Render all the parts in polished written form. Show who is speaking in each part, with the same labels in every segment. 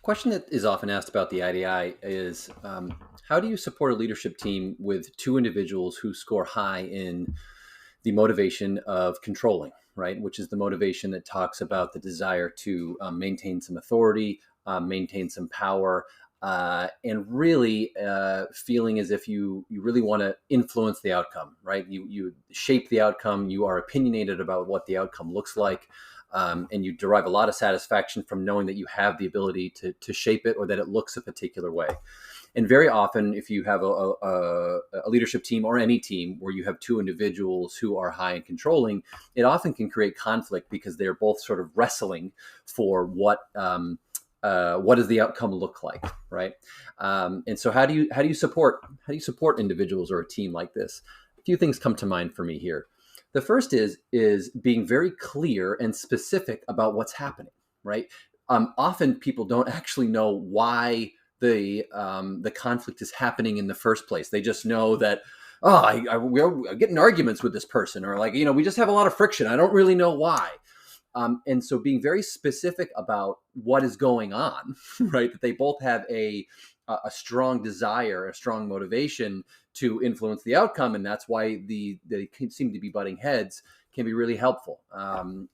Speaker 1: Question that is often asked about the IDI is how do you support a leadership team with two individuals who score high in the motivation of controlling, right? Which is the motivation that talks about the desire to maintain some authority, maintain some power, and really feeling as if you really want to influence the outcome, right? You shape the outcome. You are opinionated about what the outcome looks like. And you derive a lot of satisfaction from knowing that you have the ability to shape it or that it looks a particular way. And very often, if you have a leadership team or any team where you have two individuals who are high and controlling, it often can create conflict because they're both sort of wrestling for what does the outcome look like, right? And so, how do you support individuals or a team like this? A few things come to mind for me here. The first is being very clear and specific about what's happening, right? Often people don't actually know why the conflict is happening in the first place. They just know that, oh, we're getting arguments with this person, or like, we just have a lot of friction. I don't really know why. And so being very specific about what is going on, right? That they both have a strong desire, a strong motivation to influence the outcome, and that's why they seem to be butting heads can be really helpful.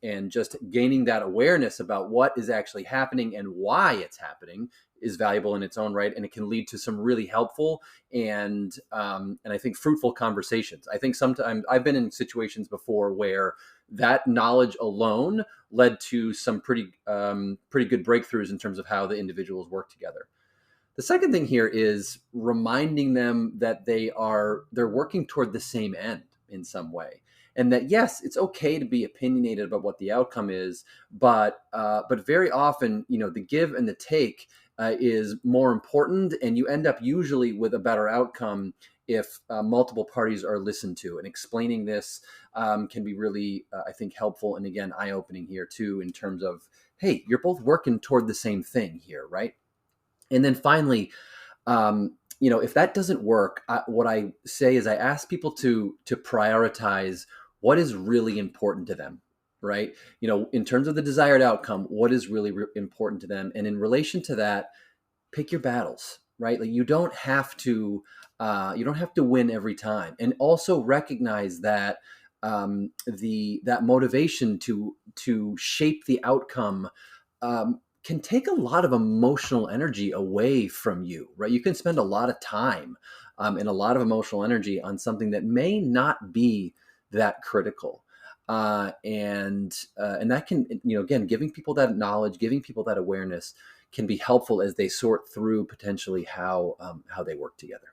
Speaker 1: And just gaining that awareness about what is actually happening and why it's happening is valuable in its own right, and it can lead to some really helpful and I think fruitful conversations. I think sometimes I've been in situations before where that knowledge alone led to some pretty good breakthroughs in terms of how the individuals work together. The second thing here is reminding them that they're working toward the same end in some way. And that, yes, it's okay to be opinionated about what the outcome is, but very often, the give and the take is more important, and you end up usually with a better outcome if multiple parties are listened to. And explaining this can be really, I think, helpful and, again, eye-opening here too, in terms of, hey, you're both working toward the same thing here, right? And then finally, if that doesn't work, what I say is I ask people to prioritize what is really important to them, right? In terms of the desired outcome, what is really important to them, and in relation to that, pick your battles, right? Like you don't have to win every time, and also recognize that that motivation to shape the outcome can take a lot of emotional energy away from you, right? You can spend a lot of time and a lot of emotional energy on something that may not be that critical. And that can, again, giving people that knowledge, giving people that awareness can be helpful as they sort through potentially how they work together.